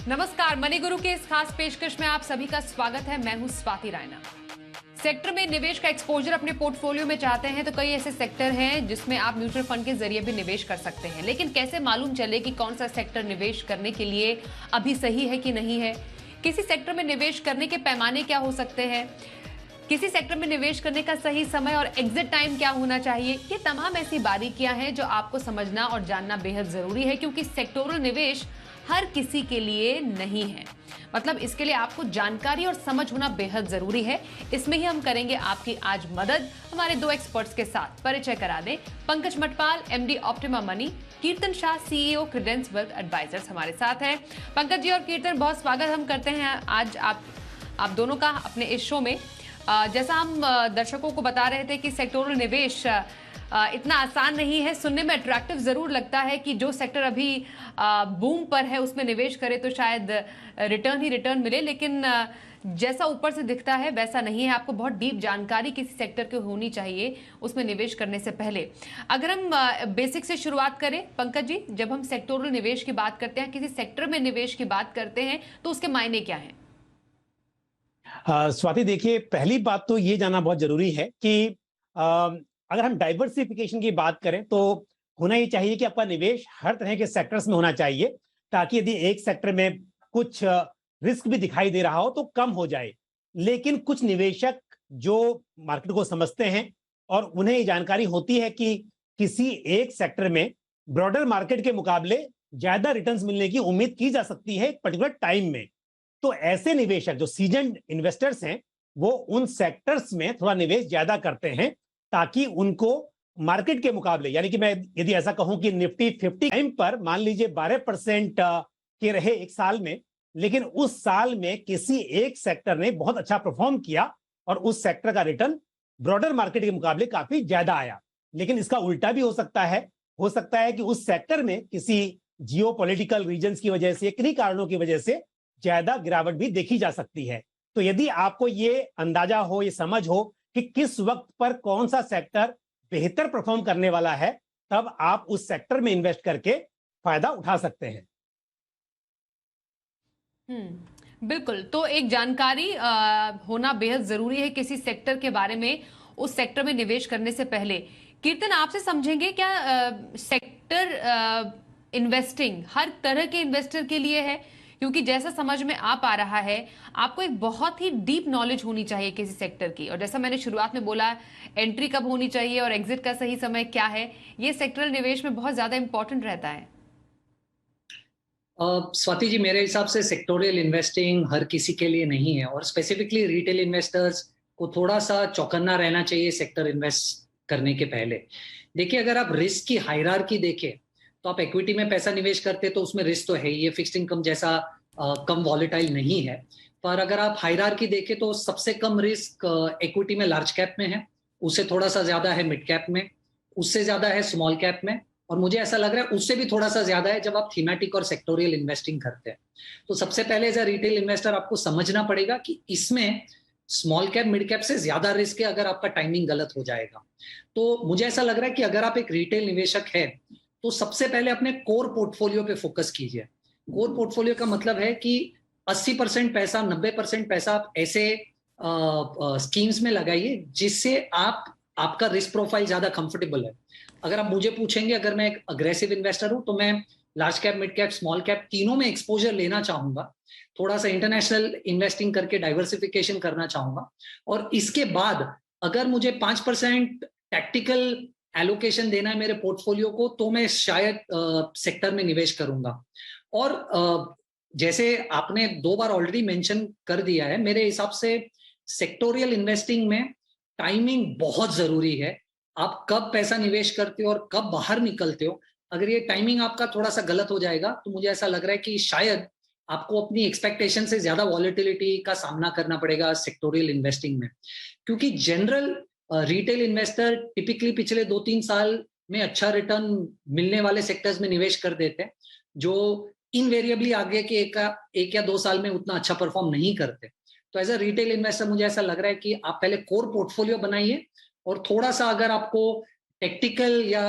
नमस्कार, मनी गुरु के इस खास पेशकश में आप सभी का स्वागत है। मैं हूं स्वाति रायना। सेक्टर में निवेश का एक्सपोजर अपने पोर्टफोलियो में चाहते हैं तो कई ऐसे सेक्टर हैं जिसमें आप म्यूचुअल फंड के जरिए भी निवेश कर सकते हैं, लेकिन कैसे मालूम चले कि कौन सा सेक्टर निवेश करने के लिए अभी सही है कि नहीं है। किसी सेक्टर में निवेश करने के पैमाने क्या हो सकते हैं, किसी सेक्टर में निवेश करने का सही समय और एग्जिट टाइम क्या होना चाहिए, ये तमाम ऐसी बारीकियां हैं जो आपको समझना और जानना बेहद जरूरी है, क्योंकि सेक्टोरल निवेश हर किसी के लिए नहीं है। मतलब इसके लिए आपको जानकारी और समझ होना बेहद जरूरी है। इसमें ही हम करेंगे आपकी आज मदद हमारे दो एक्सपर्ट्स के साथ। परिचय करा दें, Pankaj Matpal, MD Optima Money, Kirtan Shah, CEO Credence Wealth Advisors हमारे साथ हैं। पंकज जी और कीर्तन, बहुत स्वागत हम करते हैं आज आप दोनों का अपने इस शो में। जैसा हम दर्शकों को बता रहे थे कि सेक्टोरल निवेश इतना आसान नहीं है। सुनने में अट्रैक्टिव जरूर लगता है कि जो सेक्टर अभी बूम पर है उसमें निवेश करे तो शायद रिटर्न ही रिटर्न मिले, लेकिन जैसा ऊपर से दिखता है वैसा नहीं है। आपको बहुत डीप जानकारी किसी सेक्टर की होनी चाहिए उसमें निवेश करने से पहले। अगर हम बेसिक से शुरुआत करें पंकज जी, जब हम सेक्टोरल निवेश की बात करते हैं, किसी सेक्टर में निवेश की बात करते हैं, तो उसके मायने क्या हैं? स्वाति, देखिए, पहली बात तो ये जानना बहुत जरूरी है कि अगर हम डाइवर्सिफिकेशन की बात करें तो होना ये चाहिए कि आपका निवेश हर तरह के सेक्टर्स में होना चाहिए, ताकि यदि एक सेक्टर में कुछ रिस्क भी दिखाई दे रहा हो तो कम हो जाए। लेकिन कुछ निवेशक जो मार्केट को समझते हैं और उन्हें ये जानकारी होती है कि किसी एक सेक्टर में ब्रॉडर मार्केट के मुकाबले ज्यादा रिटर्न्स मिलने की उम्मीद की जा सकती है एक पर्टिकुलर टाइम में, तो ऐसे निवेशक जो सीजन्ड इन्वेस्टर्स हैं वो उन सेक्टर्स में थोड़ा निवेश ज्यादा करते हैं, ताकि उनको मार्केट के मुकाबले, यानी कि मैं यदि ऐसा कहूं कि निफ्टी 50 टाइम पर मान लीजिए 12% के रहे एक साल में, लेकिन उस साल में किसी एक सेक्टर ने बहुत अच्छा परफॉर्म किया और उस सेक्टर का रिटर्न ब्रॉडर मार्केट के मुकाबले काफी ज्यादा आया। लेकिन इसका उल्टा भी हो सकता है कि उस सेक्टर में किसी जियो पॉलिटिकल रीजन्स की वजह से, किन्हीं कारणों की वजह से ज्यादा गिरावट भी देखी जा सकती है। तो यदि आपको ये अंदाजा हो, ये समझ हो कि किस वक्त पर कौन सा सेक्टर बेहतर परफॉर्म करने वाला है, तब आप उस सेक्टर में इन्वेस्ट करके फायदा उठा सकते हैं। बिल्कुल। तो एक जानकारी होना बेहद जरूरी है किसी सेक्टर के बारे में, उस सेक्टर में निवेश करने से पहले। कीर्तन, आपसे समझेंगे क्या सेक्टर इन्वेस्टिंग हर तरह के इन्वेस्टर के लिए है? क्योंकि जैसा समझ में आ पा रहा है, आपको एक बहुत ही डीप नॉलेज होनी चाहिए किसी सेक्टर की, और जैसा मैंने शुरुआत में बोला, एंट्री कब होनी चाहिए और एग्जिट का सही समय क्या है, ये सेक्टरल निवेश में बहुत ज्यादा इंपॉर्टेंट रहता है। स्वाति जी, मेरे हिसाब से सेक्टोरियल इन्वेस्टिंग हर किसी के लिए नहीं है, और स्पेसिफिकली रिटेल इन्वेस्टर्स को थोड़ा सा चौकन्ना रहना चाहिए सेक्टर इन्वेस्ट करने के पहले। देखिए, अगर आप रिस्क की हायरार्की देखें तो आप इक्विटी में पैसा निवेश करते तो उसमें रिस्क तो है ही, ये फिक्स्ड इनकम जैसा कम वॉलेटाइल नहीं है। पर अगर आप हायरार्की देखें तो सबसे कम रिस्क इक्विटी में लार्ज कैप में है, उससे थोड़ा सा ज्यादा है मिड कैप में, उससे ज्यादा है स्मॉल कैप में, और मुझे ऐसा लग रहा है उससे भी थोड़ा सा ज्यादा है जब आप थीमेटिक और सेक्टोरियल इन्वेस्टिंग करते हैं। तो सबसे पहले एज अ रिटेल इन्वेस्टर आपको समझना पड़ेगा कि इसमें स्मॉल कैप मिड कैप से ज्यादा रिस्क है अगर आपका टाइमिंग गलत हो जाएगा। तो मुझे ऐसा लग रहा है कि अगर आप एक रिटेल निवेशक है तो सबसे पहले अपने कोर पोर्टफोलियो पे फोकस कीजिए। कोर पोर्टफोलियो का मतलब है कि 80% पैसा, 90% पैसा आप ऐसे स्कीम्स में लगाइए जिससे आपका रिस्क प्रोफाइल ज्यादा कंफर्टेबल है। अगर आप मुझे पूछेंगे, अगर मैं एक अग्रेसिव इन्वेस्टर हूं तो मैं large cap, mid cap, small cap तीनों में एक्सपोजर लेना चाहूंगा, थोड़ा सा इंटरनेशनल इन्वेस्टिंग करके डाइवर्सिफिकेशन करना चाहूंगा, और इसके बाद अगर मुझे 5% टैक्टिकल एलोकेशन देना है मेरे पोर्टफोलियो को तो मैं शायद सेक्टर में निवेश करूंगा। और जैसे आपने 2 बार ऑलरेडी मेंशन कर दिया है, मेरे हिसाब से सेक्टोरियल इन्वेस्टिंग में टाइमिंग बहुत जरूरी है। आप कब पैसा निवेश करते हो और कब बाहर निकलते हो, अगर ये टाइमिंग आपका थोड़ा सा गलत हो जाएगा तो मुझे ऐसा लग रहा है कि शायद आपको अपनी एक्सपेक्टेशन से ज्यादा वॉलेटिलिटी का सामना करना पड़ेगा सेक्टोरियल इन्वेस्टिंग में। क्योंकि जनरल रिटेल इन्वेस्टर टिपिकली पिछले 2-3 साल में अच्छा रिटर्न मिलने वाले सेक्टर्स में निवेश कर देते हैं, जो इनवेरिएबली आगे के एक या 2 साल में उतना अच्छा परफॉर्म नहीं करते। तो एज अ रिटेल इन्वेस्टर मुझे ऐसा लग रहा है कि आप पहले कोर पोर्टफोलियो बनाइए, और थोड़ा सा अगर आपको टेक्टिकल या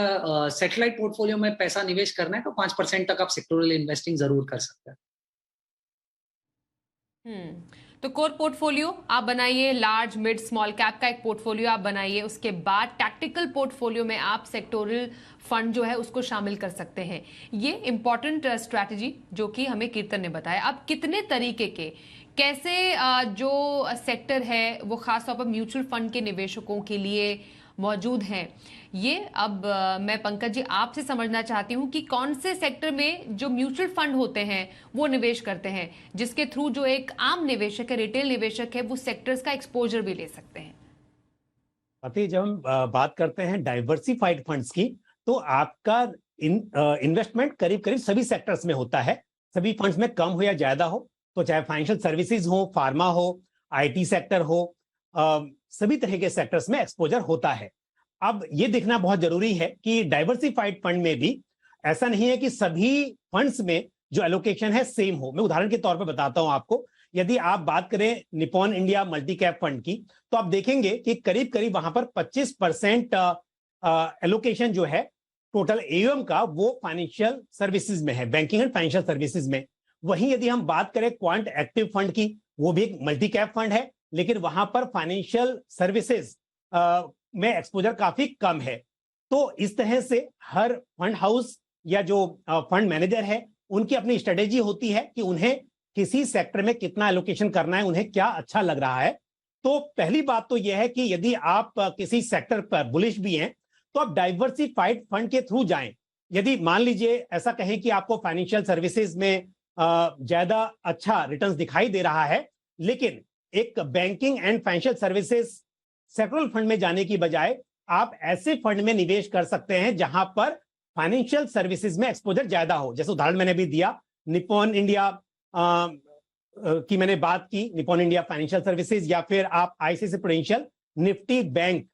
सैटेलाइट पोर्टफोलियो में पैसा निवेश करना है तो 5% तक आप सेक्टोरल इन्वेस्टिंग जरूर कर सकते हैं। तो कोर पोर्टफोलियो आप बनाइए, लार्ज मिड स्मॉल कैप का एक पोर्टफोलियो आप बनाइए, उसके बाद टैक्टिकल पोर्टफोलियो में आप सेक्टोरल फंड जो है उसको शामिल कर सकते हैं। ये इंपॉर्टेंट स्ट्रैटेजी जो कि हमें कीर्तन ने बताया। अब कितने तरीके के कैसे जो सेक्टर है वो खासतौर पर म्यूचुअल फंड के निवेशकों के लिए मौजूद हैं, ये अब मैं पंकज जी आपसे समझना चाहती हूं कि कौन से सेक्टर में जो म्यूचुअल फंड होते हैं वो निवेश करते हैं, जिसके थ्रू जो एक आम निवेशक है, रिटेल निवेशक है, वो सेक्टर्स का एक्सपोजर भी ले सकते हैं। अभी जब हम बात करते हैं डाइवर्सिफाइड फंड्स की, तो आपका इन्वेस्टमेंट करीब करीब सभी सेक्टर्स में होता है। सभी फंड्स में कम हो या ज्यादा हो, तो चाहे फाइनेंशियल सर्विसेज हो, फार्मा हो, आईटी सेक्टर हो, सभी तरह के सेक्टर्स में एक्सपोजर होता है। अब ये देखना बहुत जरूरी है कि डाइवर्सिफाइड फंड में भी ऐसा नहीं है कि सभी फंड्स में जो एलोकेशन है सेम हो। मैं उदाहरण के तौर पर बताता हूं आपको। यदि आप बात करें Nippon India multi cap fund की, तो आप देखेंगे कि करीब करीब वहां पर 25% एलोकेशन जो है टोटल एयूएम का वो फाइनेंशियल सर्विसेज में है, बैंकिंग एंड फाइनेंशियल सर्विसेज में। वहीं यदि हम बात करें क्वांट एक्टिव फंड की, वो भी एक मल्टी कैप फंड है, लेकिन वहां पर फाइनेंशियल सर्विसेज में एक्सपोजर काफी कम है। तो इस तरह से हर फंड हाउस या जो फंड मैनेजर है, उनकी अपनी स्ट्रेटेजी होती है कि उन्हें किसी सेक्टर में कितना एलोकेशन करना है, उन्हें क्या अच्छा लग रहा है। तो पहली बात तो यह है कि यदि आप किसी सेक्टर पर बुलिश भी हैं, तो आप डाइवर्सिफाइड फंड के थ्रू जाएं। यदि मान लीजिए ऐसा कहें कि आपको फाइनेंशियल सर्विसेज में ज्यादा अच्छा रिटर्न्स दिखाई दे रहा है, लेकिन एक banking and financial services sectoral fund में जाने की बजाय आप ऐसे फंड में निवेश कर सकते हैं जहां पर फाइनेंशियल सर्विसेज में एक्सपोजर ज्यादा हो। जैसे उदाहरण मैंने भी दिया, निपॉन इंडिया की मैंने बात की, निपॉन इंडिया फाइनेंशियल सर्विसेज, या फिर आप ICICI prudential Nifty bank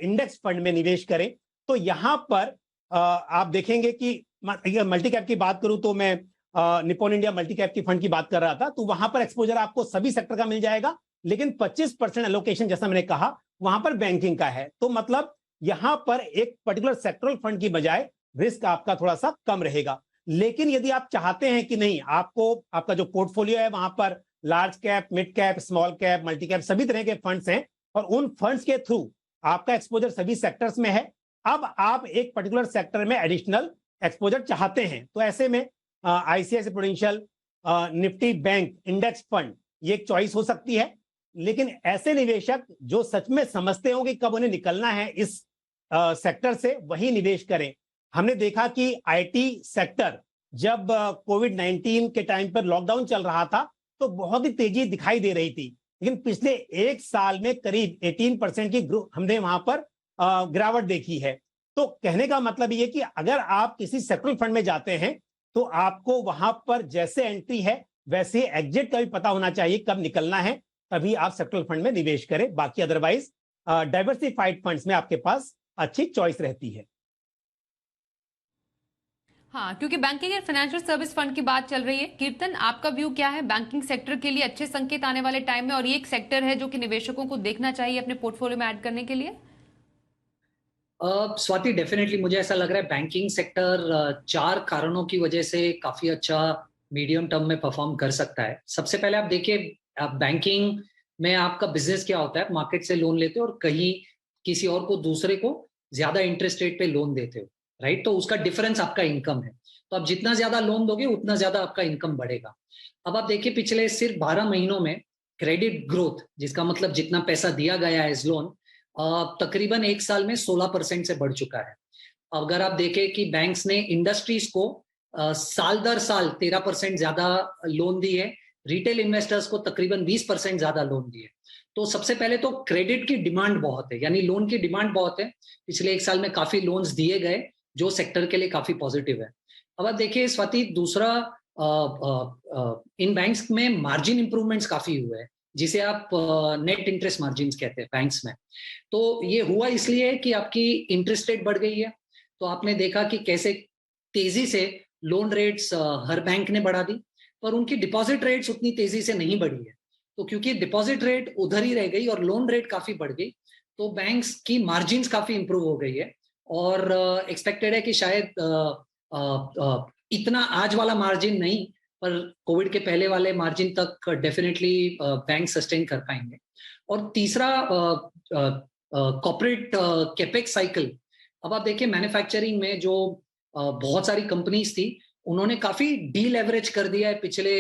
index fund में निवेश करें। तो यहां पर आप देखेंगे कि मल्टी कैप की बात करूं तो मैं निपॉन इंडिया मल्टी कैप की फंड की बात कर रहा था, तो वहां पर एक्सपोजर आपको सभी सेक्टर का मिल जाएगा, लेकिन 25% एलोकेशन जैसा मैंने कहा वहां पर बैंकिंग का है। तो मतलब यहां पर एक पर्टिकुलर सेक्टरल फंड की बजाय रिस्क आपका थोड़ा सा कम रहेगा। लेकिन यदि आप चाहते हैं कि नहीं, आपको आपका जो पोर्टफोलियो है वहां पर large cap, mid cap, small cap, multi cap सभी तरह के फंड्स हैं और उन फंड्स के थ्रू आपका एक्सपोजर सभी सेक्टर्स में है, अब आप एक पर्टिकुलर सेक्टर में एडिशनल एक्सपोजर चाहते हैं, तो ऐसे में ICICI prudential Nifty bank index fund ये एक चॉइस हो सकती है। लेकिन ऐसे निवेशक जो सच में समझते होंगे कब उन्हें निकलना है इस सेक्टर से, वही निवेश करें। हमने देखा कि आईटी सेक्टर जब कोविड-19 के टाइम पर लॉकडाउन चल रहा था तो बहुत ही तेजी दिखाई दे रही थी, लेकिन पिछले एक साल में करीब 18% की हमने वहां पर गिरावट देखी है। तो कहने का मतलब ये कि अगर आप किसी सेक्टरल फंड में जाते हैं तो आपको वहां पर जैसे एंट्री है वैसे एग्जिट का भी पता होना चाहिए, कब निकलना है, तभी आप सेक्टरल फंड में निवेश करें। बाकी अदरवाइज डाइवर्सिफाइड फंड्स में आपके पास अच्छी चॉइस रहती है। हाँ, क्योंकि banking and financial service fund की बात चल रही है। कीर्तन, आपका व्यू क्या है बैंकिंग सेक्टर के लिए अच्छे संकेत आने वाले टाइम में, और ये एक सेक्टर है जो कि निवेशकों को देखना चाहिए अपने पोर्टफोलियो में ऐड करने के लिए? स्वाति, डेफिनेटली मुझे ऐसा लग रहा है बैंकिंग सेक्टर 4 कारणों की वजह से काफी अच्छा मीडियम टर्म में परफॉर्म कर सकता है। सबसे पहले आप देखिए, बैंकिंग में आपका बिजनेस क्या होता है, मार्केट से लोन लेते हो और कहीं किसी और को, दूसरे को ज्यादा इंटरेस्ट रेट पे लोन देते हो, राइट? तो उसका डिफरेंस आपका इनकम है। तो आप जितना ज्यादा लोन दोगे उतना ज्यादा आपका इनकम बढ़ेगा। अब आप देखिए पिछले सिर्फ 12 महीनों में क्रेडिट ग्रोथ, जिसका मतलब जितना पैसा दिया गया है एज लोन, तकरीबन एक साल में 16% से बढ़ चुका है। अगर आप देखें कि बैंक्स ने इंडस्ट्रीज को साल दर साल 13% ज्यादा लोन दी है, रिटेल इन्वेस्टर्स को तकरीबन 20% ज्यादा लोन दिए। तो सबसे पहले तो क्रेडिट की डिमांड बहुत है, यानी लोन की डिमांड बहुत है। पिछले एक साल में काफी लोन्स दिए गए जो सेक्टर के लिए काफी पॉजिटिव है। अब आप देखिए स्वाति, दूसरा, इन बैंक्स में मार्जिन इंप्रूवमेंट्स काफी हुए हैं, जिसे आप नेट इंटरेस्ट मार्जिन कहते हैं बैंक्स में। तो ये हुआ इसलिए कि आपकी इंटरेस्ट रेट बढ़ गई है। तो आपने देखा कि कैसे तेजी से लोन रेट्स हर बैंक ने बढ़ा दी, पर उनकी डिपॉजिट रेट्स उतनी तेजी से नहीं बढ़ी है। तो क्योंकि डिपॉजिट रेट उधर ही रह गई और लोन रेट काफी बढ़ गई, तो बैंक्स की मार्जिन्स काफी इंप्रूव हो गई है। और एक्सपेक्टेड है कि शायद इतना आज वाला मार्जिन नहीं, पर कोविड के पहले वाले मार्जिन तक डेफिनेटली बैंक सस्टेन कर पाएंगे। और तीसरा कॉर्पोरेट कैपेक्स साइकिल। अब आप देखिए मैन्युफैक्चरिंग में जो बहुत सारी कंपनीज थी, उन्होंने काफी डीलेवरेज कर दिया है पिछले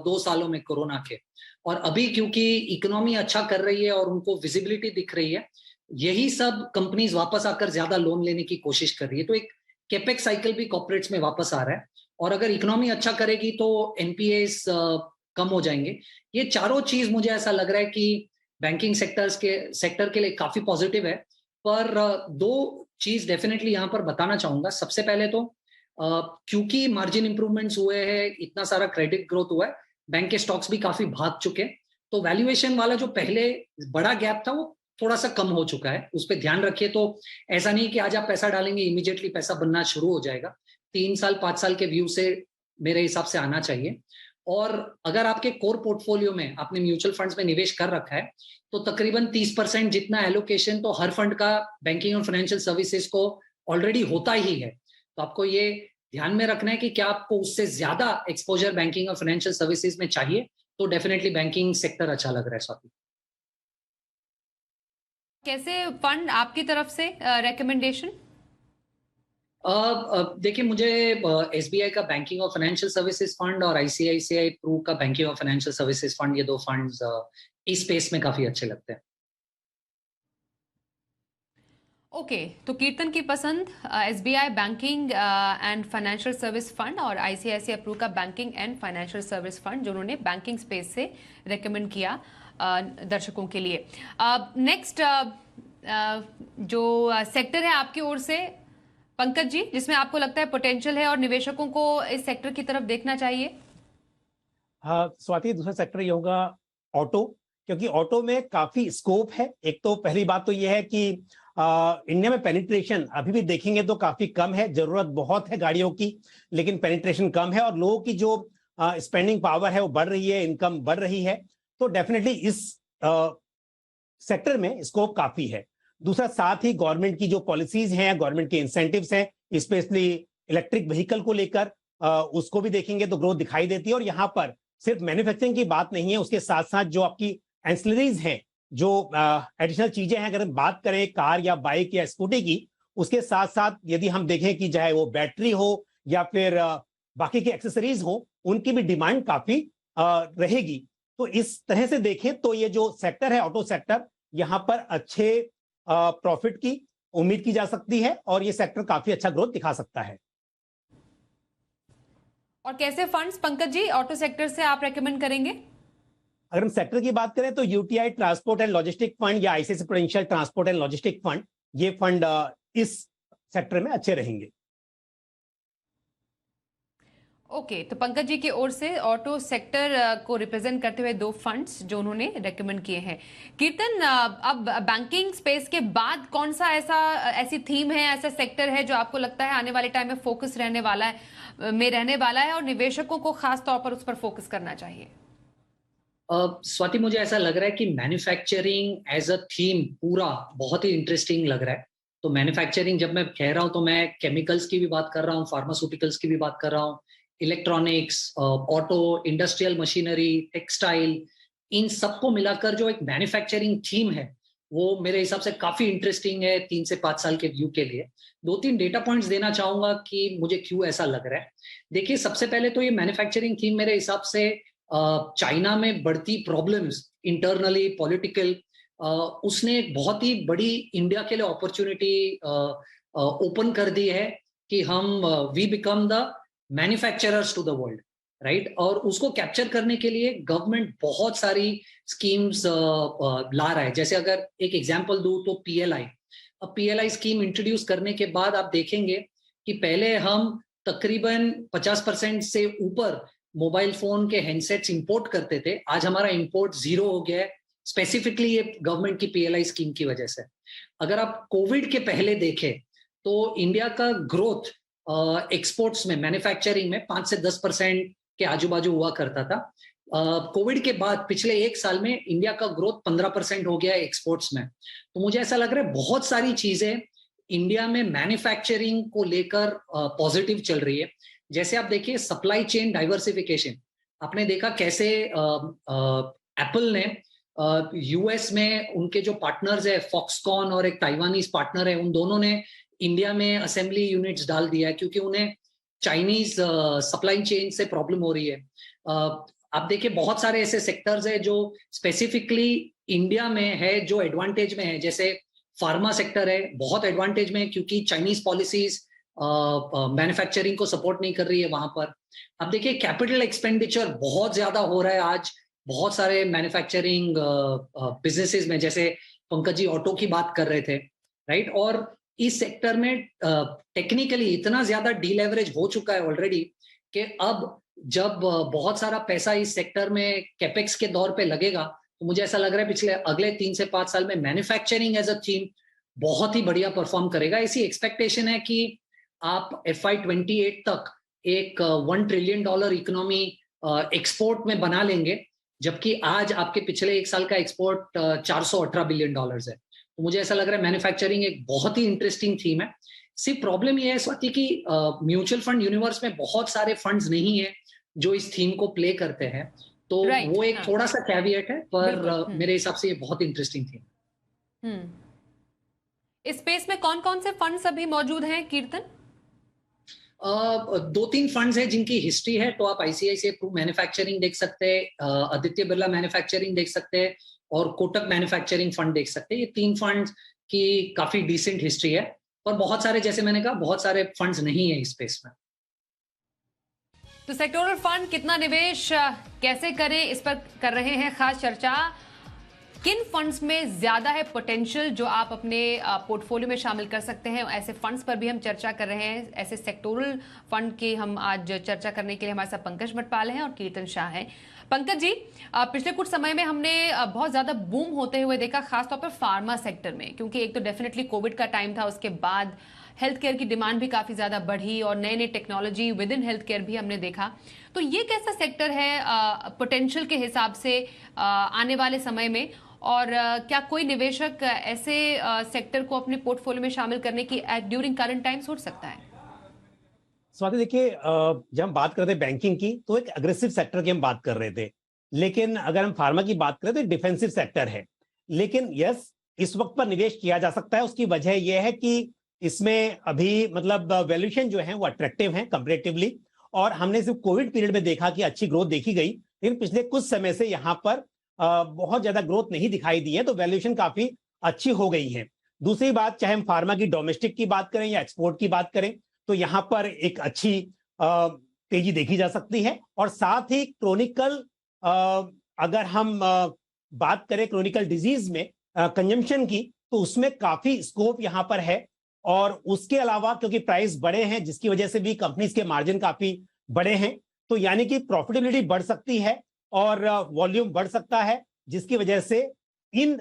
2 सालों में कोरोना के। और अभी क्योंकि इकोनॉमी अच्छा कर रही है और उनको विजिबिलिटी दिख रही है, यही सब कंपनीज वापस आकर ज्यादा लोन लेने की कोशिश कर रही है। तो एक कैपेक्स साइकिल भी कॉर्पोरेट्स में वापस आ रहा है। और अगर इकोनॉमी अच्छा करेगी तो एनपीएस कम हो जाएंगे। ये चारों चीज मुझे ऐसा लग रहा है कि बैंकिंग सेक्टर के लिए काफी पॉजिटिव है। पर दो चीज डेफिनेटली यहाँ पर बताना चाहूंगा। सबसे पहले तो क्योंकि मार्जिन इंप्रूवमेंट्स हुए हैं, इतना सारा क्रेडिट ग्रोथ हुआ है, बैंक के स्टॉक्स भी काफी भाग चुके, तो वैल्यूएशन वाला जो पहले बड़ा गैप था वो थोड़ा सा कम हो चुका है। उस पर ध्यान रखिए। तो ऐसा नहीं कि आज आप पैसा डालेंगे इमीडिएटली पैसा बनना शुरू हो जाएगा। 3 साल 5 साल के व्यू से मेरे हिसाब से आना चाहिए। और अगर आपके कोर पोर्टफोलियो में आपने म्यूचुअल फंड्स में निवेश कर रखा है, तो तकरीबन 30% जितना एलोकेशन तो हर फंड का बैंकिंग और फाइनेंशियल सर्विसेज को ऑलरेडी होता ही है। तो आपको ये ध्यान में रखना है कि क्या आपको उससे ज्यादा एक्सपोजर बैंकिंग और फाइनेंशियल सर्विसेज में चाहिए, तो डेफिनेटली बैंकिंग सेक्टर अच्छा लग रहा है। स्वाति, कैसे फंड आपकी तरफ से रेकमेंडेशन? देखिए, मुझे एसबीआई का बैंकिंग और फाइनेंशियल सर्विसेज फंड और आईसीआईसीआई प्रू का बैंकिंग और फाइनेंशियल सर्विसेज फंड, ये 2 फंड्स इस स्पेस में काफी अच्छे लगते हैं। ओके, तो कीर्तन की पसंद SBI banking and financial service fund और आईसीआईसीआई प्रू का banking and financial service fund, जो उन्होंने बैंकिंग स्पेस से रेकमेंड किया दर्शकों के लिए। नेक्स्ट जो सेक्टर है आपकी ओर से पंकज जी, जिसमें आपको लगता है पोटेंशियल है और निवेशकों को इस सेक्टर की तरफ देखना चाहिए? हाँ स्वाति, दूसरा सेक्टर ये होगा ऑटो, क्योंकि ऑटो में काफी स्कोप है। एक तो पहली बात तो ये है कि इंडिया में पेनिट्रेशन अभी भी देखेंगे तो काफी कम है। जरूरत बहुत है गाड़ियों की, लेकिन पेनिट्रेशन कम है और लोगों की जो स्पेंडिंग पावर है वो बढ़ रही है, इनकम बढ़ रही है। तो डेफिनेटली इस सेक्टर में स्कोप काफी है। दूसरा, साथ ही गवर्नमेंट की जो पॉलिसीज हैं, गवर्नमेंट के इंसेंटिव्स हैं, स्पेशली इलेक्ट्रिक व्हीकल को लेकर, उसको भी देखेंगे तो ग्रोथ दिखाई देती है। और यहाँ पर सिर्फ मैन्युफैक्चरिंग की बात नहीं है, उसके साथ साथ जो आपकी एंसिलरीज हैं, जो एडिशनल चीजें हैं, अगर हम बात करें कार या बाइक या स्कूटी की, उसके साथ साथ यदि हम देखें कि चाहे वो बैटरी हो या फिर बाकी के एक्सेसरीज हो, उनकी भी डिमांड काफी रहेगी। तो इस तरह से देखें तो ये जो सेक्टर है ऑटो सेक्टर, यहाँ पर अच्छे प्रॉफिट की उम्मीद की जा सकती है और ये सेक्टर काफी अच्छा ग्रोथ दिखा सकता है। और कैसे funds Pankaj ji auto sector से आप रेकमेंड करेंगे? अगर हम सेक्टर की बात करें तो UTI transport and logistic fund या ICICI Prudential transport and logistic fund, ये फंड इस सेक्टर में अच्छे रहेंगे। ओके, तो पंकज जी की ओर से ऑटो सेक्टर को रिप्रेजेंट करते हुए 2 फंड्स जो उन्होंने रेकमेंड किए हैं। कीर्तन, अब बैंकिंग स्पेस के बाद कौन सा ऐसी थीम है, ऐसा सेक्टर है जो आपको लगता है आने वाले टाइम में फोकस रहने वाला है और निवेशकों को खास तौर पर उस पर फोकस करना चाहिए? स्वाति, मुझे ऐसा लग रहा है कि मैन्युफैक्चरिंग एज अ थीम पूरा बहुत ही इंटरेस्टिंग लग रहा है। तो मैन्युफैक्चरिंग जब मैं कह रहा हूं तो मैं केमिकल्स की भी बात कर रहा हूँ, फार्मास्यूटिकल्स की भी बात कर रहा हूँ, electronics, auto, industrial machinery, textile, इन सबको मिलाकर जो एक मैन्युफैक्चरिंग थीम है, वो मेरे हिसाब से काफी इंटरेस्टिंग है 3 से 5 साल के व्यू के लिए। 2-3 डेटा पॉइंट्स देना चाहूंगा कि मुझे क्यों ऐसा लग रहा है। देखिए, सबसे पहले तो ये मैन्युफैक्चरिंग थीम मेरे हिसाब से चाइना में बढ़ती प्रॉब्लम्स इंटरनली पॉलिटिकल, उसने एक बहुत ही बड़ी इंडिया के लिए अपॉर्चुनिटी ओपन कर दी है कि हम we become the manufacturers to the world, right. और उसको कैप्चर करने के लिए गवर्नमेंट बहुत सारी स्कीम्स ला रहा है। जैसे अगर एक एग्जांपल दूं तो पीएलआई, अब पीएलआई स्कीम इंट्रोड्यूस करने के बाद आप देखेंगे कि पहले हम तकरीबन 50% से ऊपर मोबाइल फोन के हैंडसेट्स इंपोर्ट करते थे, आज हमारा इंपोर्ट 0 हो गया है, स्पेसिफिकली ये गवर्नमेंट की पीएलआई स्कीम की वजह से। अगर आप कोविड के पहले देखें तो इंडिया का ग्रोथ एक्सपोर्ट्स में, मैन्युफैक्चरिंग में 5 से 10% के आजू बाजू हुआ करता था। कोविड के बाद पिछले 1 साल में इंडिया का ग्रोथ 15% हो गया है एक्सपोर्ट्स में। तो मुझे ऐसा लग रहा है बहुत सारी चीजें इंडिया में मैन्युफैक्चरिंग को लेकर पॉजिटिव चल रही है। जैसे आप देखिए सप्लाई चेन डाइवर्सिफिकेशन, आपने देखा कैसे एप्पल ने यूएस में उनके जो पार्टनर्स है फॉक्सकॉन और एक ताइवानीज पार्टनर है, उन दोनों ने इंडिया में असेंबली यूनिट्स डाल दिया है क्योंकि उन्हें चाइनीज सप्लाई चेन से प्रॉब्लम हो रही है। आप देखिए बहुत सारे ऐसे सेक्टर्स है जो स्पेसिफिकली इंडिया में है जो एडवांटेज में है, जैसे फार्मा सेक्टर है बहुत एडवांटेज में है क्योंकि चाइनीज पॉलिसीज मैन्युफैक्चरिंग को सपोर्ट नहीं कर रही है वहां पर। अब देखिए कैपिटल एक्सपेंडिचर बहुत ज्यादा हो रहा है आज बहुत सारे मैन्युफैक्चरिंग बिजनेसेस में, जैसे पंकज जी ऑटो की बात कर रहे थे, राइट। और इस सेक्टर में टेक्निकली इतना ज्यादा डीलेवरेज हो चुका है ऑलरेडी कि अब जब बहुत सारा पैसा इस सेक्टर में कैपेक्स के दौर पे लगेगा तो मुझे ऐसा लग रहा है पिछले अगले 3 से 5 साल में मैन्युफैक्चरिंग एज अ थीम बहुत ही बढ़िया परफॉर्म करेगा। ऐसी एक्सपेक्टेशन है कि आप FY28 तक एक $1 ट्रिलियन इकोनॉमी एक्सपोर्ट में बना लेंगे, जबकि आज आपके पिछले 1 साल का एक्सपोर्ट $418 बिलियन है। तो मुझे ऐसा लग रहा है मैन्युफैक्चरिंग एक बहुत ही इंटरेस्टिंग थीम है। सिर्फ प्रॉब्लम ये है स्वाति कि म्यूचुअल फंड यूनिवर्स में बहुत सारे फंड्स नहीं है जो इस थीम को प्ले करते हैं, तो वो एक थोड़ा सा कैविएट है, पर मेरे हिसाब से ये बहुत इंटरेस्टिंग थीम। इस स्पेस में कौन कौन से फंड्स अभी मौजूद हैं कीर्तन? 2-3 फंड्स हैं जिनकी हिस्ट्री है, तो आप ICICI प्रू मैन्युफैक्चरिंग देख सकते हैं, आदित्य बिरला मैन्युफैक्चरिंग देख सकते हैं और कोटक मैन्युफैक्चरिंग फंड देख सकते हैं। ये 3 फंड्स की काफी डिसेंट हिस्ट्री है, और बहुत सारे, जैसे मैंने कहा, बहुत सारे फंड्स नहीं है इस स्पेस में। तो सेक्टोरल फंड कितना निवेश कैसे करें, इस पर कर रहे हैं खास चर्चा। किन फंड्स में ज्यादा है पोटेंशियल जो आप अपने पोर्टफोलियो में शामिल कर सकते हैं, ऐसे फंड्स पर भी हम चर्चा कर रहे हैं। ऐसे सेक्टोरल फंड की हम आज चर्चा करने के लिए हमारे साथ पंकज मटपाल हैं और कीर्तन शाह हैं। पंकज जी, पिछले कुछ समय में हमने बहुत ज्यादा बूम होते हुए देखा, खासतौर पर फार्मा सेक्टर में, क्योंकि एक तो डेफिनेटली कोविड का टाइम था, उसके बाद हेल्थ केयर की डिमांड भी काफी ज्यादा बढ़ी और नए नए technology with in health care भी हमने देखा। तो ये कैसा सेक्टर है पोटेंशियल के हिसाब से आने वाले समय में, और क्या कोई निवेशक ऐसे सेक्टर को अपने पोर्टफोलियो में शामिल करने की ड्यूरिंग करंट टाइम सोच सकता है? स्वाति, देखिए, जब हम बात करते हैं बैंकिंग की तो एक अग्रेसिव सेक्टर की हम बात कर रहे थे, लेकिन अगर हम फार्मा की बात करें तो एक डिफेंसिव सेक्टर है। लेकिन यस, इस वक्त पर निवेश किया जा सकता है। उसकी वजह यह है कि इसमें अभी मतलब वैल्यूएशन जो है वो अट्रैक्टिव है कंपैरेटिवली, और हमने सिर्फ कोविड पीरियड में देखा कि अच्छी ग्रोथ देखी गई, लेकिन पिछले कुछ समय से यहाँ पर बहुत ज्यादा ग्रोथ नहीं दिखाई दी है, तो वैल्यूएशन काफी अच्छी हो गई है। दूसरी बात, चाहे हम फार्मा की डोमेस्टिक की बात करें या एक्सपोर्ट की बात करें, तो यहाँ पर एक अच्छी तेजी देखी जा सकती है। और साथ ही क्रोनिकल, अगर हम बात करें क्रोनिकल डिजीज में कंजम्पशन की, तो उसमें काफी स्कोप यहाँ पर है। और उसके अलावा क्योंकि प्राइस बड़े हैं, जिसकी वजह से भी कंपनीज के मार्जिन काफी बड़े हैं, तो यानी कि प्रॉफिटेबिलिटी बढ़ सकती है और वॉल्यूम बढ़ सकता है, जिसकी वजह से इन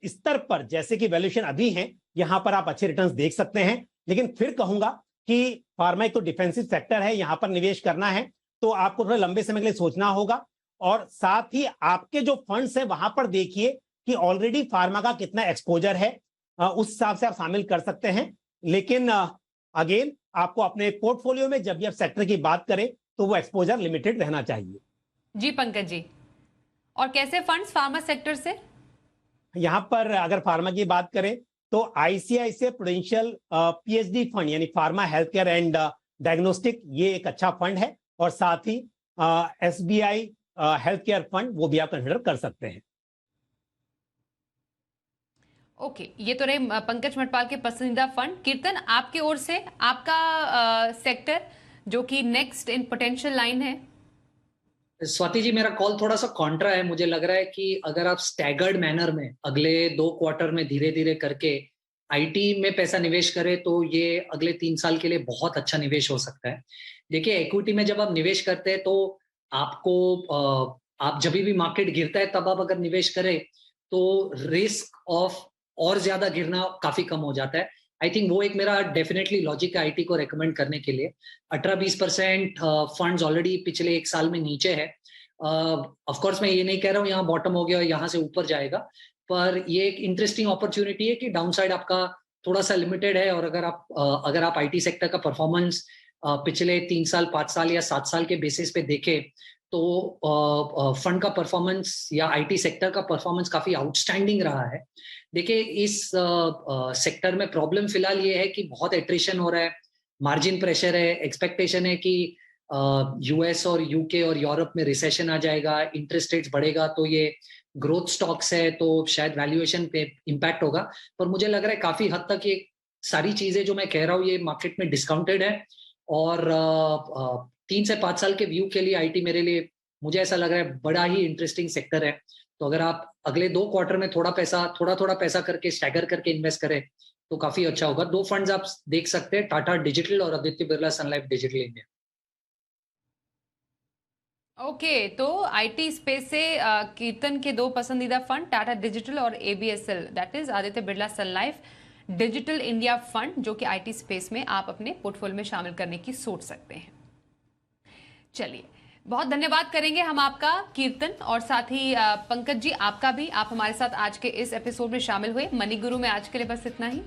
स्तर पर जैसे कि वैल्यूएशन अभी हैं, यहां पर आप अच्छे रिटर्न्स देख सकते हैं। लेकिन फिर कहूंगा कि फार्मा एक तो डिफेंसिव सेक्टर है, यहां पर निवेश करना है तो आपको थोड़ा लंबे समय के लिए सोचना होगा, और साथ ही आपके जो फंड्स है वहां पर देखिए कि ऑलरेडी फार्मा का कितना एक्सपोजर है, उस हिसाब से आप शामिल कर सकते हैं। लेकिन अगेन, आपको अपने पोर्टफोलियो में जब भी आप सेक्टर की बात करें तो वो एक्सपोजर लिमिटेड रहना चाहिए। जी पंकज जी, और कैसे फंड्स फार्मा सेक्टर से? यहां पर अगर फार्मा की बात करें तो ICICI प्रूडेंशियल PhD फंड, यानी pharma health care and diagnostic, ये एक अच्छा फंड है। और साथ ही SBI हेल्थ केयर फंड, वो भी आप कंसिडर कर सकते हैं। ओके, ये तो रहे पंकज मटपाल के पसंदीदा फंड। कीर्तन, आपके ओर से आपका सेक्टर जो कि नेक्स्ट इन पोटेंशियल लाइन है? स्वाति जी, मेरा कॉल थोड़ा सा कॉन्ट्रा है। मुझे लग रहा है कि अगर आप स्टैगर्ड मैनर में अगले 2 क्वार्टर में धीरे धीरे करके IT में पैसा निवेश करें तो ये अगले 3 साल के लिए बहुत अच्छा निवेश हो सकता है। देखिए, इक्विटी में जब आप निवेश करते हैं तो आपको आप जब भी मार्केट गिरता है तब आप अगर निवेश करें तो रिस्क ऑफ और ज्यादा गिरना काफी कम हो जाता है। आई थिंक वो एक मेरा डेफिनेटली लॉजिक है IT को रेकमेंड करने के लिए। 18-20% फंड्स ऑलरेडी पिछले 1 साल में नीचे है। ऑफ कोर्स मैं ये नहीं कह रहा हूँ यहाँ बॉटम हो गया और यहाँ से ऊपर जाएगा, पर ये एक इंटरेस्टिंग अपॉर्चुनिटी है कि डाउनसाइड आपका थोड़ा सा लिमिटेड है, और अगर आप IT सेक्टर का परफॉर्मेंस पिछले 3 साल 5 साल या 7 साल के बेसिस पे देखे तो फंड का परफॉर्मेंस या आईटी सेक्टर का परफॉर्मेंस काफी आउटस्टैंडिंग रहा है। देखिए इस सेक्टर में प्रॉब्लम फिलहाल ये है कि बहुत एट्रिशन हो रहा है, मार्जिन प्रेशर है, एक्सपेक्टेशन है कि यूएस और यूके और यूरोप में रिसेशन आ जाएगा, इंटरेस्ट रेट्स बढ़ेगा, तो ये ग्रोथ स्टॉक्स है तो शायद वैल्यूएशन पे इम्पैक्ट होगा। पर मुझे लग रहा है काफी हद तक ये सारी चीजें जो मैं कह रहा हूँ ये मार्केट में डिस्काउंटेड है, और 3 से 5 साल के व्यू के लिए आईटी मेरे लिए मुझे ऐसा लग रहा है बड़ा ही इंटरेस्टिंग सेक्टर है। तो अगर आप अगले 2 क्वार्टर में थोड़ा पैसा करके स्टैगर करके इन्वेस्ट करें तो काफी अच्छा होगा। 2 फंड्स आप देख सकते हैं, टाटा डिजिटल और Aditya Birla Sun Life Digital India. Okay, तो आईटी स्पेस से कीर्तन के 2 पसंदीदा फंड टाटा डिजिटल और ABSL, that is Aditya Birla Sun Life Digital India fund, जो कि आईटी स्पेस में आप अपने पोर्टफोलियो में शामिल करने की सोच सकते हैं। चलिए, बहुत धन्यवाद करेंगे हम आपका कीर्तन, और साथ ही पंकज जी आपका भी, आप हमारे साथ आज के इस एपिसोड में शामिल हुए। मनी गुरु में आज के लिए बस इतना ही।